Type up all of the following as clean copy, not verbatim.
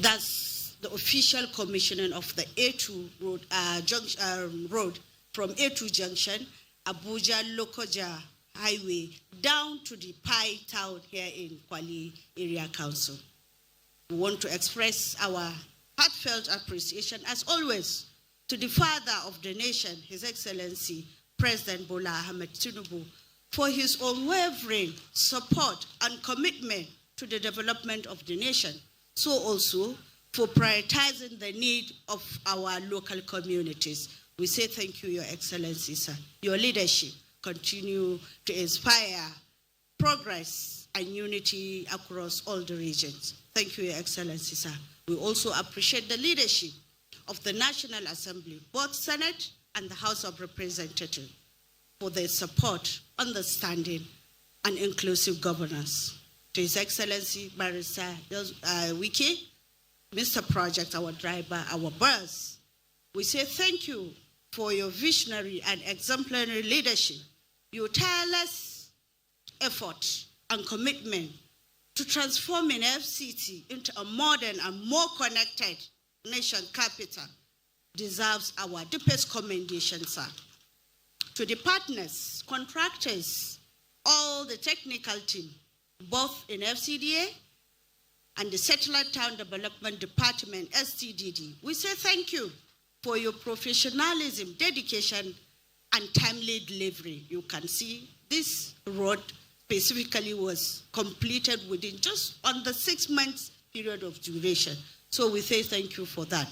That's the official commissioning of the A2 road, road from A2 Junction, Abj-Lokoja Highway, down to the Pai town here in Kwali Area Council. We want to express our heartfelt appreciation, as always, to the father of the nation, His Excellency, President Bola Ahmed Tinubu, for his unwavering support and commitment to the development of the nation. So also for prioritizing the need of our local communities. We say thank you, Your Excellency, sir. Your leadership continue to inspire progress and unity across all the regions. Thank you, Your Excellency, sir. We also appreciate the leadership of the National Assembly, both Senate and the House of Representatives, for their support, understanding, and inclusive governance. To His Excellency, Barrister Wiki, Mr. Project, our driver, our boss, we say thank you for your visionary and exemplary leadership, your tireless effort and commitment to transforming FCT into a modern and more connected nation capital deserves our deepest commendation, sir. To the partners, contractors, all the technical team, both in FCDA and the Satellite Town Development Department, STDD, we say thank you for your professionalism, dedication, and timely delivery. You can see this road specifically was completed within just under 6 months period of duration. So we say thank you for that.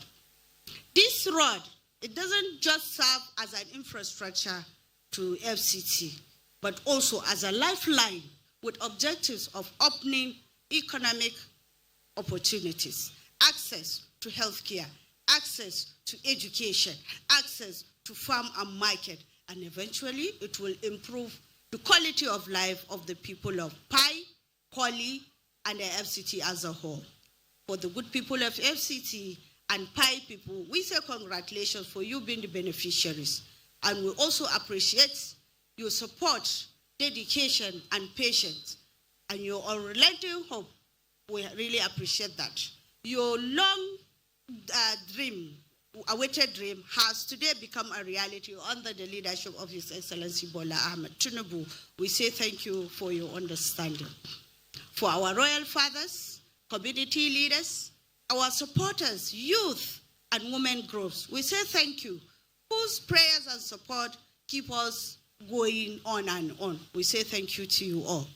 This road, it doesn't just serve as an infrastructure to FCT, but also as a lifeline with objectives of opening economic opportunities, access to healthcare, access to education, access to farm and market, and eventually it will improve the quality of life of the people of Pai, Kwali, and the FCT as a whole. For the good people of FCT and Pai people, we say congratulations for you being the beneficiaries. And we also appreciate your support, dedication, and patience, and your unrelenting hope. We really appreciate that. Your long awaited dream has today become a reality under the leadership of His Excellency Bola Ahmed Tinubu. We say thank you for your understanding. For our royal fathers, community leaders, our supporters, youth, and women groups, we say thank you, whose prayers and support keep us going on and on. We say thank you to you all.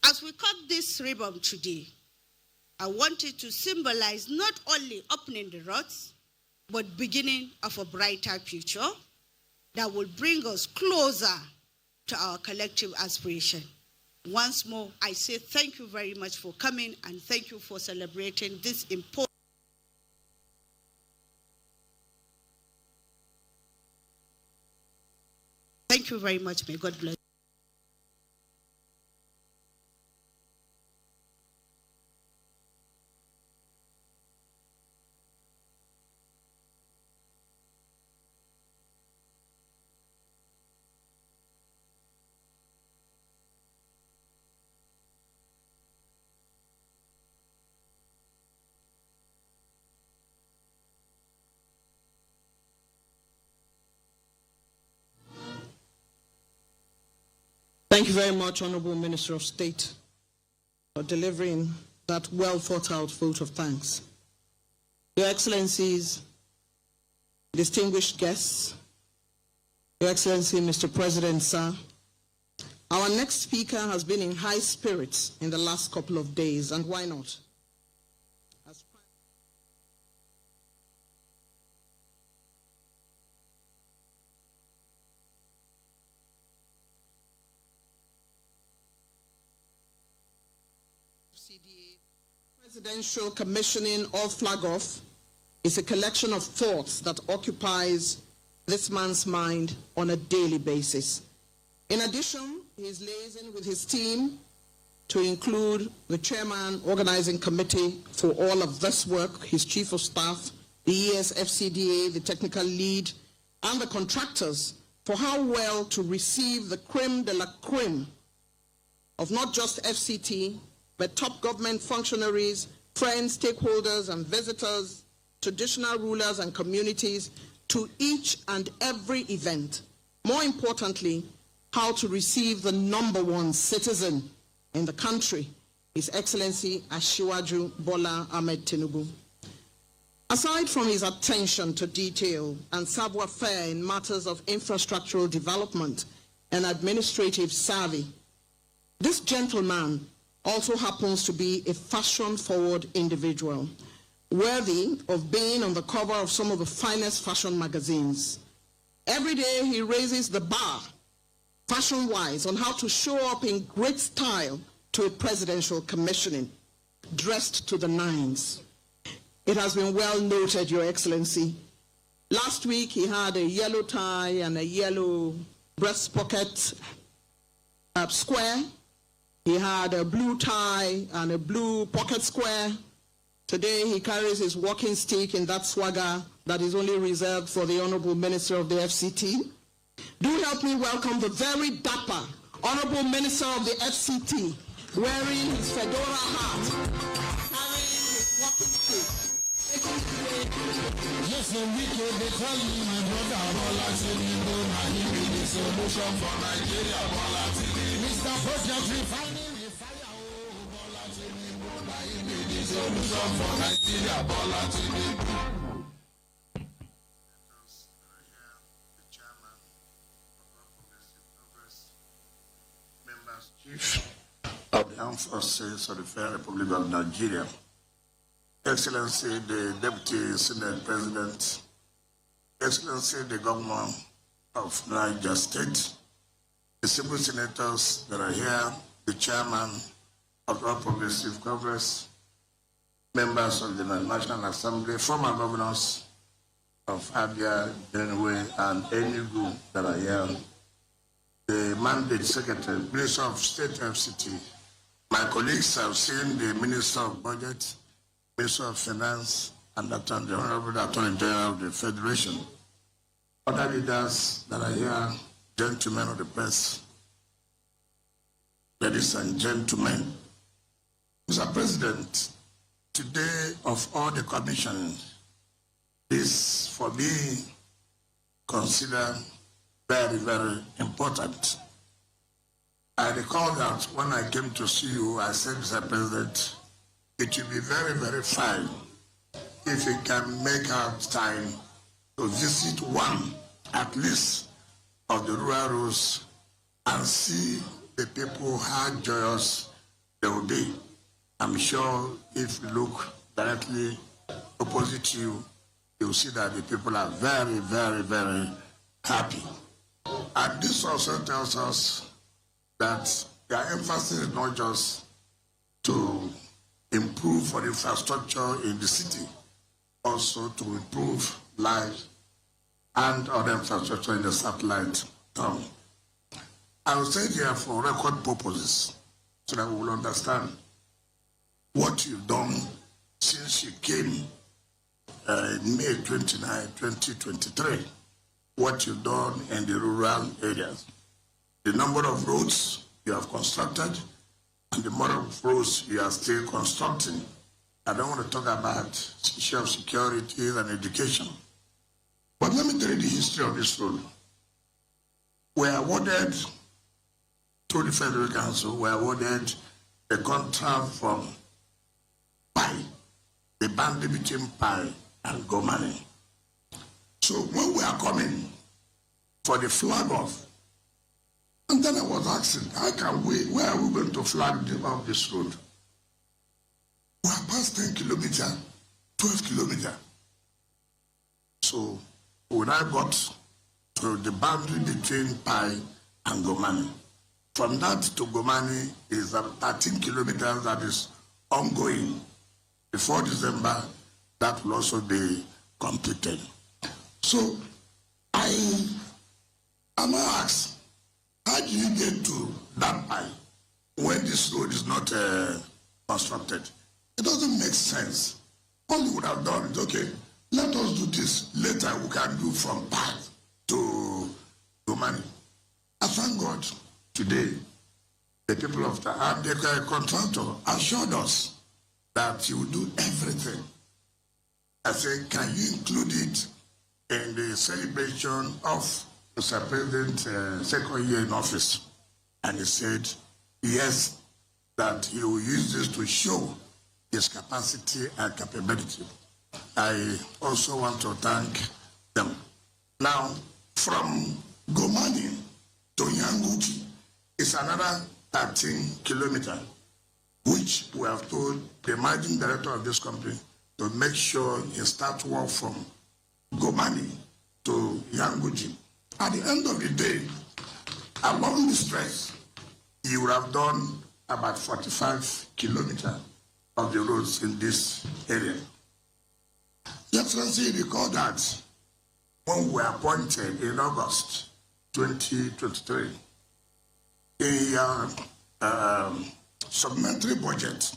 As we cut this ribbon today, I want it to symbolize not only opening the roads, but beginning of a brighter future that will bring us closer to our collective aspiration. Once more, I say thank you very much for coming, and thank you for celebrating this important. Thank you very much. May God bless. Thank you very much, Honorable Minister of State, for delivering that well-thought-out vote of thanks. Your Excellencies, distinguished guests, Your Excellency, Mr. President, sir, our next speaker has been in high spirits in the last couple of days, and why not? Presidential commissioning or flag off is a collection of thoughts that occupies this man's mind on a daily basis. In addition, he is liaising with his team to include the chairman organizing committee for all of this work, his chief of staff, the ESFCDA, the technical lead, and the contractors for how well to receive the creme de la creme of not just FCT, but top government functionaries friends, stakeholders, and visitors, traditional rulers and communities to each and every event. More importantly, how to receive the #1 citizen in the country, His Excellency Asiwaju Bola Ahmed Tinubu. Aside from his attention to detail and savoir-faire in matters of infrastructural development and administrative savvy, this gentleman also happens to be a fashion-forward individual, worthy of being on the cover of some of the finest fashion magazines. Every day he raises the bar, fashion-wise, on how to show up in great style to a presidential commissioning, dressed to the nines. It has been well noted, Your Excellency. Last week he had a yellow tie and a yellow breast pocket square. He had a blue tie and a blue pocket square. Today he carries his walking stick in that swagger that is only reserved for the Honorable Minister of the FCT. Do help me welcome the very dapper Honorable Minister of the FCT, wearing his fedora hat, carrying his walking stick. Yes, the wicked, they tell me my brother Bola Tinubu, and he be the solution for Nigeria, Bola Tinubu. Mr. Project refining, fire, Bola Tinubu, and he be the solution for Nigeria, Bola Tinubu. The chairman of the Progressive Congress, members, chief of the Armed Forces of the Federal Republic of Nigeria, Excellency the Deputy Senate President, Excellency the Governor of Niger State, the civil senators that are here, the chairman of the Progressive Congress, members of the National Assembly, former governors of Abia, Benue, and Enugu that are here, the mandate secretary, Minister of State FCT, my colleagues have seen the Minister of Budget, Minister of Finance, and the Honorable Attorney General of the Federation. Other leaders that are here, gentlemen of the press, ladies and gentlemen. Mr. President, today of all the commission is for me considered very, very important. I recall that when I came to see you, I said, Mr. President, it will be very, very fine if you can make out time to visit one, at least, of the rural roads and see the people how joyous they will be. I'm sure if you look directly opposite you, you'll see that the people are very, very, very happy. And this also tells us that their emphasis is not just to improve for infrastructure in the city, also to improve life and other infrastructure in the satellite town. I will say here for record purposes so that we will understand what you've done since you came in May 29, 2023, what you've done in the rural areas, the number of roads you have constructed, and the number of roads you are still constructing. I don't want to talk about issue of security and education. But let me tell you the history of this road. We are awarded, through the Federal Council, we are awarded a contract from PAI, the boundary between PAI and Gomani. So when we are coming for the flag off, and then I was asking, how can we, where are we going to flag off this road? We are past 10 kilometers, 12 kilometers. So when I got to the boundary between PAI and Gomani, from that to Gomani is 13 kilometers that is ongoing. Before December, that will also be completed. So I am asked, how do you get to that PAI when this road is not constructed? It doesn't make sense. All you would have done is, okay, let us do this. Later we can do from PAI to Gomani. I thank God today, the people of the contractor assured us that you will do everything. I said, can you include it in the celebration of Mr. President's second year in office? And he said, yes, that he will use this to show his capacity and capability. I also want to thank them. Now, from Gomani to Yanguchi is another 13 kilometers, which we have told the managing director of this company to make sure he starts work from Gomani to Yanguchi. At the end of the day, along the stretch, you would have done about 45 kilometers of the roads in this area. Your Excellency, recall that when we were appointed in August 2023, in your supplementary budget,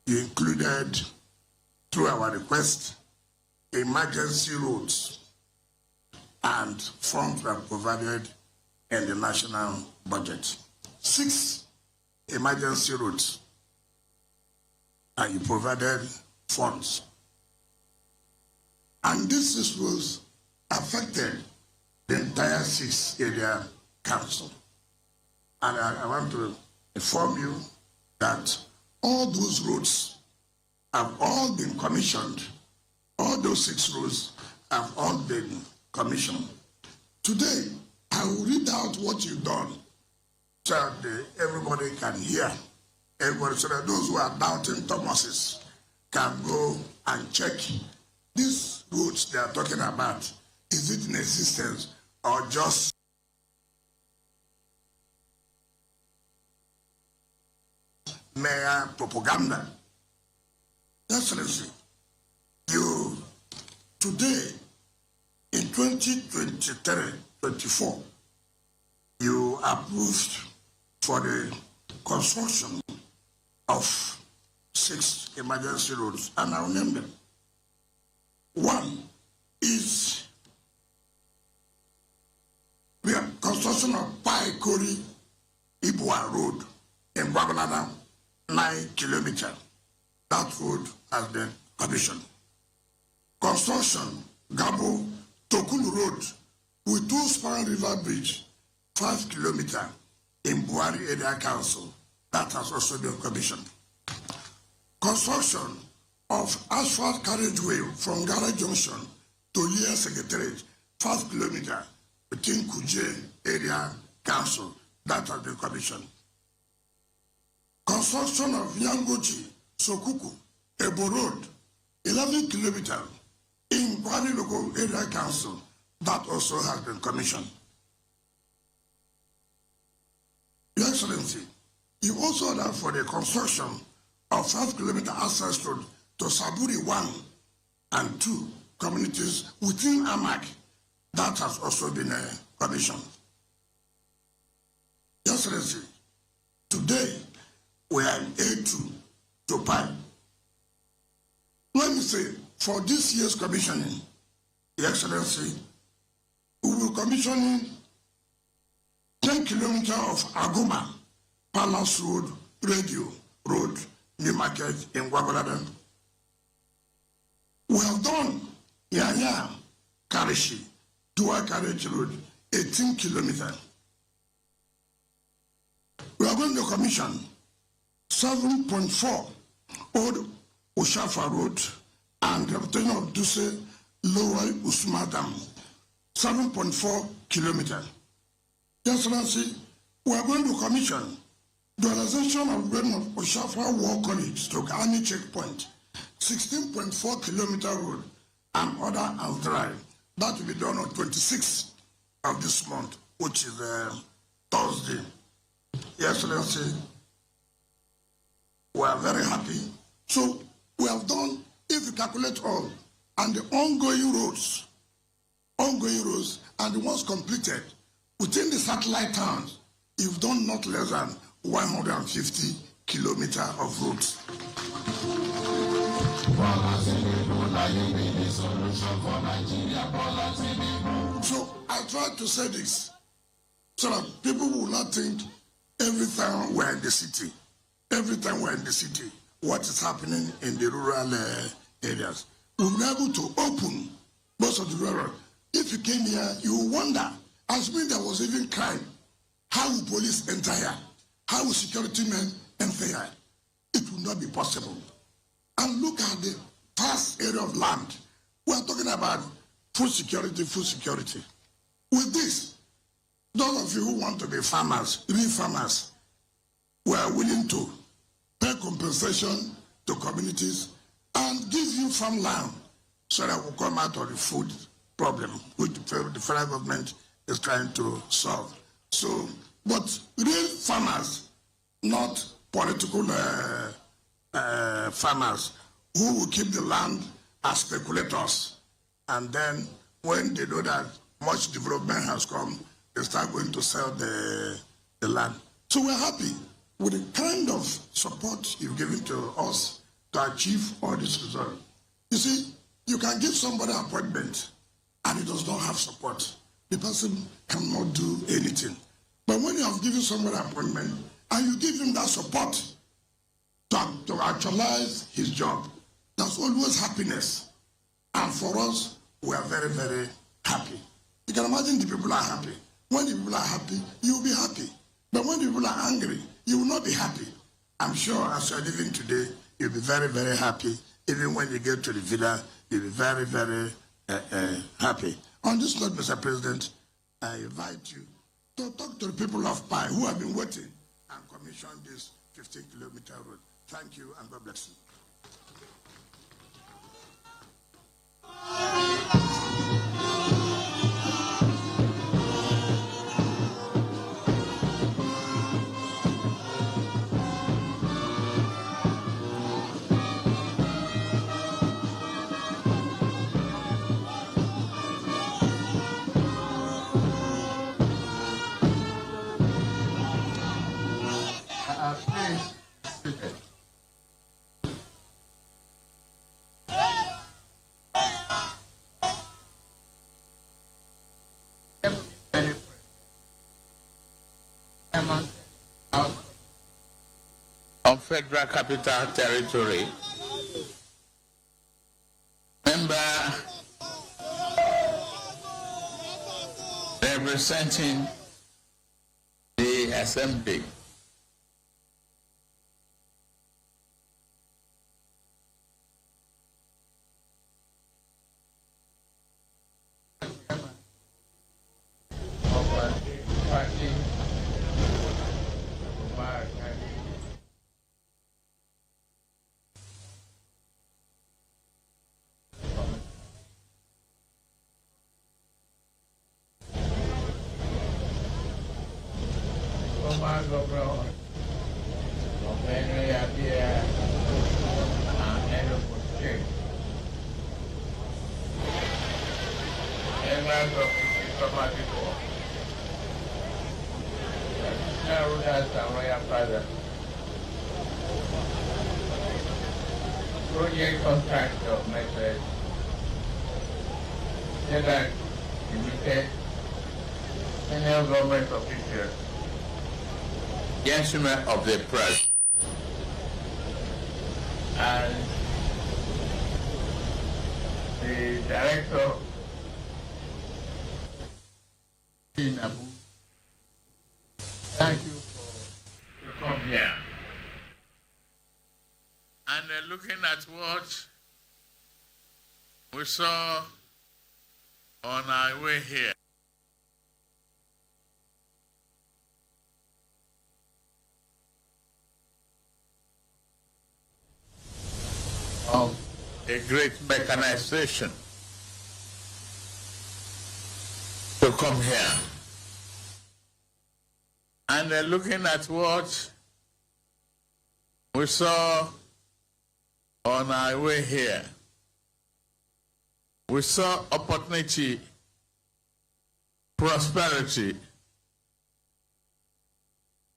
you included, through our request, emergency roads, and funds were provided in the national budget. 6 emergency roads, and you provided funds. And this was affected the entire 6 area council. And I want to inform you that all those roads have all been commissioned. All those 6 roads have all been commissioned. Today, I will read out what you've done so that everybody can hear. Everybody, so that those who are doubting Thomas's can go and check these roads they are talking about. Is it in existence or just mere propaganda? Excellency, you today in 2023-24, you approved for the construction of 6 emergency roads, and I'll name them. One is the construction of Paikori Ibua Road in Babalada, 9 kilometers. That road has been commissioned. Construction Gabo Tokulu Road with 2-span river bridge, 5 kilometers in Buhari Area Council. That has also been commissioned. Construction of asphalt carriageway from Gara Junction to Lier Secretariat, 5 kilometers between Kuje Area Council. That has been commissioned. Construction of Yangochi, Sokuku, Ebo Road, 11 kilometers in Kwani Local Area Council. That also has been commissioned. Your Excellency, you also allowed for the construction of 5-kilometer access road to Saburi 1 and 2 communities within Amak. That has also been commissioned. Your Excellency, today we are in A2 to Pi. Let me say, for this year's commissioning, Your Excellency, we will commission 10 kilometers of Aguma, Palace Road, Radio Road, New Market in Wabalada. We have done Yanya, Karishi, Dua Carriage Road, 18 kilometers. We are going to commission 7.4 Old Oshafa Road and Reputation of Duse Lower Usma Dam, 7.4 kilometers. Your Excellency, we are going to commission the realization of Gwen of Oshafa War College to Army Checkpoint, 16.4 kilometer road and other and drive. That will be done on 26th of this month, which is Thursday. Your Excellency, we are very happy. So we have done, if you calculate all, and the ongoing roads, and the ones completed within the satellite towns, you've done not less than 150 kilometers of roads. So I tried to say this so that people will not think every time we're in the city. Every time we're in the city, what is happening in the rural areas. We've been able to open most of the rural. If you came here, you will wonder, assuming there was even crime, how will police enter here? How will security men enter here? It will not be possible. And look at the vast area of land. We are talking about food security, food security. With this, those of you who want to be farmers, real farmers, we are willing to pay compensation to communities and give you farmland so that we'll come out of the food problem which the federal government is trying to solve. So, but real farmers, not political farmers who will keep the land as speculators. And then when they know that much development has come, they start going to sell the land. So we're happy with the kind of support you've given to us to achieve all this result. You see, you can give somebody an appointment and he does not have support. The person cannot do anything. But when you have given somebody an appointment and you give him that support to actualize his job, that's always happiness. And for us, we are very, very happy. You can imagine the people are happy. When the people are happy, you will be happy. But when the people are angry, you will not be happy. I'm sure as you're living today, you'll be very, very happy. Even when you get to the villa, you'll be very, very happy. On this note, Mr. President, I invite you to talk to the people of Pi who have been waiting and commissioned this 15-kilometer road. Thank you and God bless you. Of Federal Capital Territory, member representing the Assembly, project contract of Method, General Limited, senior government officials, gentlemen of the press, and the director in Abuja. Thank you for coming here. And looking at what we saw on our way here, of a great mechanization to come here. And looking at what we saw on our way here, we saw opportunity, prosperity,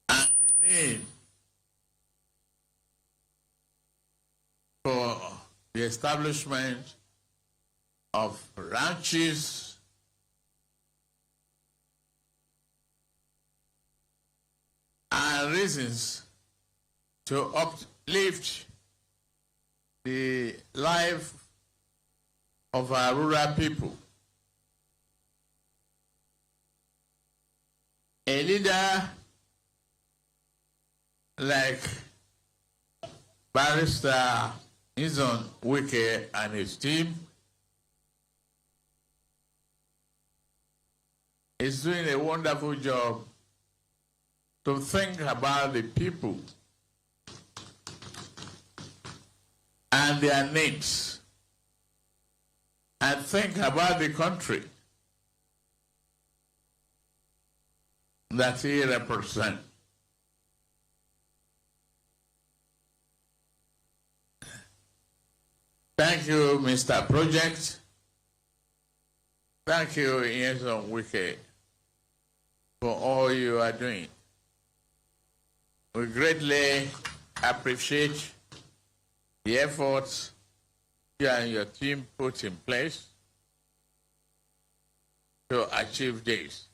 and the need for the establishment of ranches, and reasons to uplift the life of our rural people. A leader like Barrister Inaugurates and his team is doing a wonderful job to think about the people and their needs, and think about the country that he represents. Thank you, Mr. Project. Thank you, Inaugurates, for all you are doing. We greatly appreciate the efforts you and your team put in place to achieve this.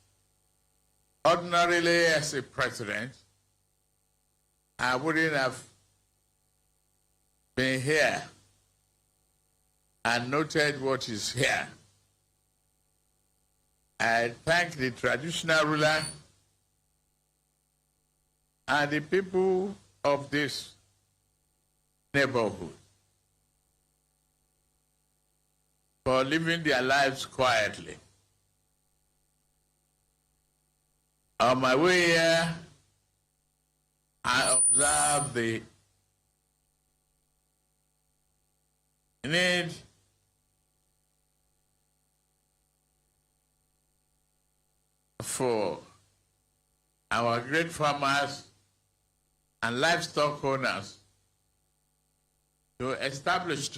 Ordinarily, as a president, I wouldn't have been here and noted what is here. I thank the traditional ruler and the people of this neighborhood for living their lives quietly. On my way here, I observed the need for our great farmers and livestock owners to establish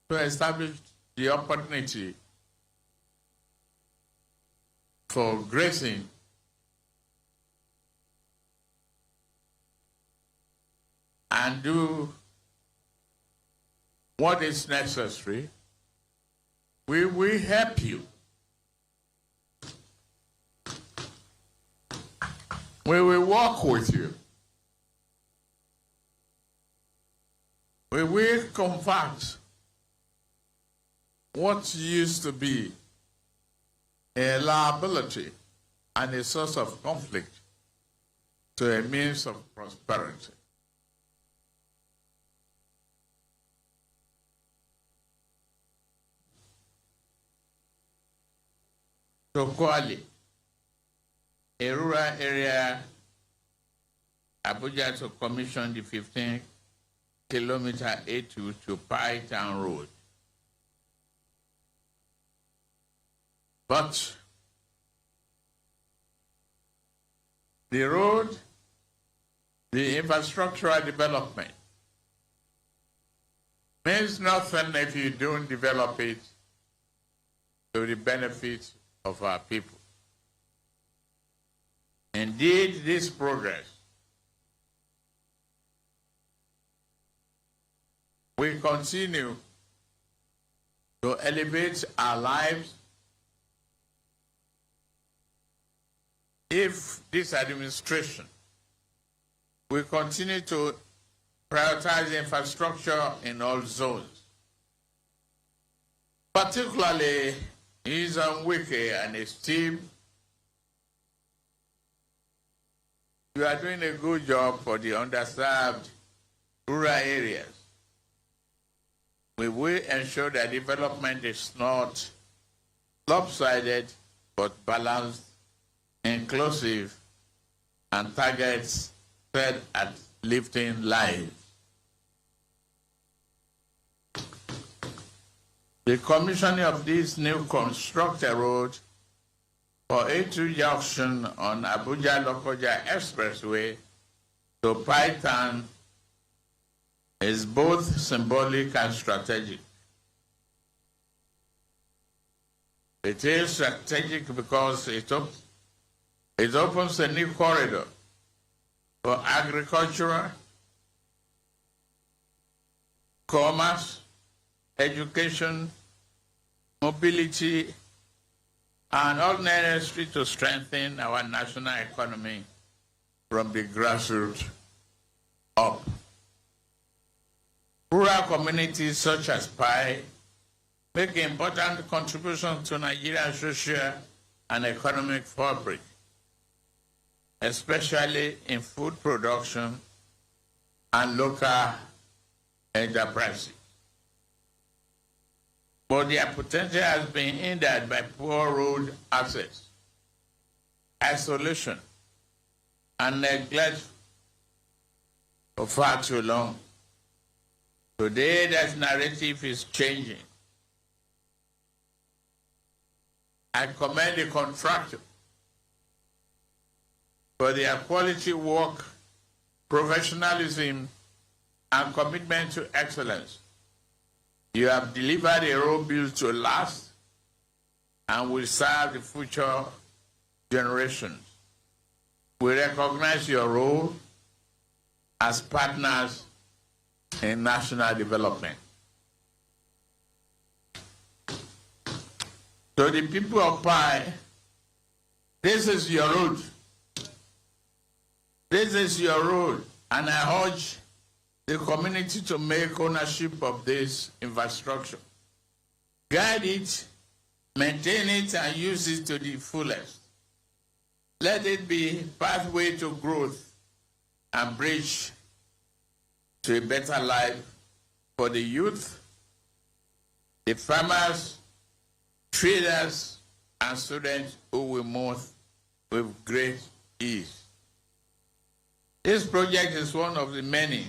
the opportunity for grazing and do what is necessary. We will help you. We will work with you. We will convert what used to be a liability and a source of conflict to a means of prosperity. So Kwali, a rural area, Abuja to commission the 15-kilometer A2 to Pai Town Road. But the road, the infrastructural development, means nothing if you don't develop it to the benefit of our people. Indeed, this progress will continue to elevate our lives if this administration will continue to prioritize infrastructure in all zones, particularly Inaugurates and his team. You are doing a good job for the underserved rural areas. We will ensure that development is not lopsided, but balanced, inclusive, and targets set at lifting lives. The commissioning of this new constructed road for A2 Junction on Abj-Lokoja Expressway to Python is both symbolic and strategic. It is strategic because it opens a new corridor for agricultural, commerce, education, mobility, and all necessary to strengthen our national economy from the grassroots up. Rural communities such as PI make important contributions to Nigeria's social and economic fabric, especially in food production and local enterprises. But their potential has been hindered by poor road access, isolation, and neglect for far too long. Today, that narrative is changing. I commend the contractor for their quality work, professionalism, and commitment to excellence. You have delivered a road built to last and will serve the future generations. We recognize your role as partners in national development. To the people of PI, this is your road. This is your road, and I urge the community to make ownership of this infrastructure. Guide it, maintain it, and use it to the fullest. Let it be a pathway to growth and bridge to a better life for the youth, the farmers, traders, and students who will move with great ease. This project is one of the many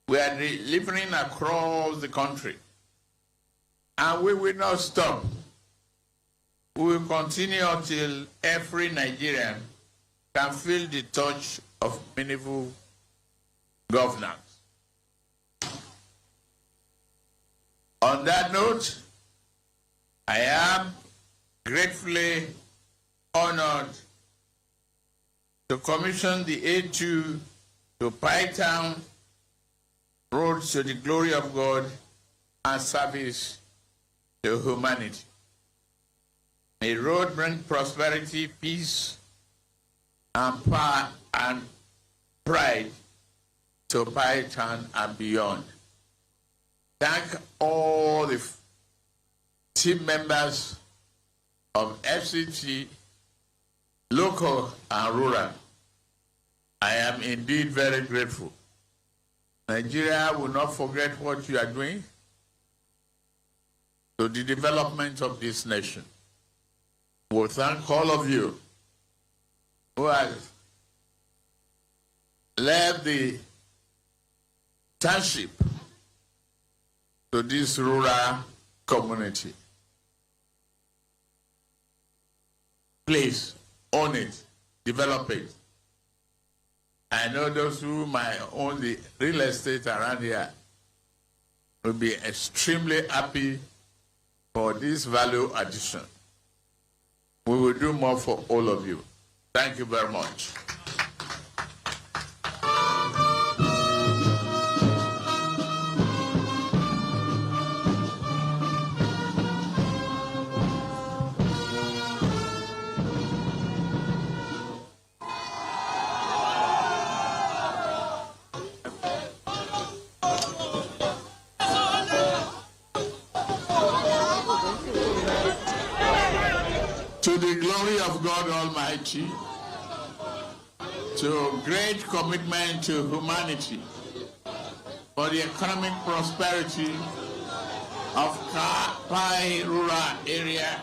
we are delivering across the country, and we will not stop. We will continue until every Nigerian can feel the touch of meaningful governance. On that note, I am gratefully honored to commission the A2 to Pi Town Road to the glory of God and service to humanity. May road bring prosperity, peace, and power and pride to Pi Town and beyond. Thank all the team members of FCT, local and rural. I am indeed very grateful. Nigeria will not forget what you are doing to the development of this nation. We thank all of you who have led the township to this rural community. Please own it, develop it. I know those who might own the real estate around here will be extremely happy for this value addition. We will do more for all of you. Thank you very much. To the glory of God Almighty, to great commitment to humanity, for the economic prosperity of Pi rural area,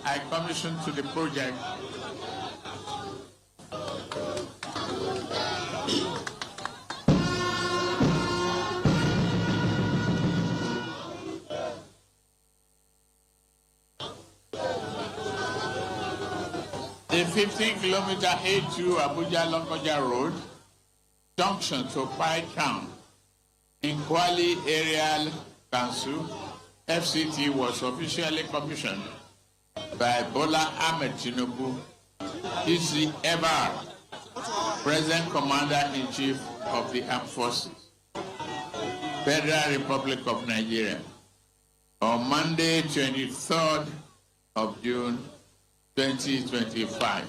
I commissioned to the project the 15-kilometer A2 Abj-Lokoja Road, Junction to Pi Town, in Kwali Area Council, FCT was officially commissioned by Bola Ahmed Tinubu, ECFR, President Commander-in-Chief of the Armed Forces, Federal Republic of Nigeria, on Monday, 23rd of June, 2025.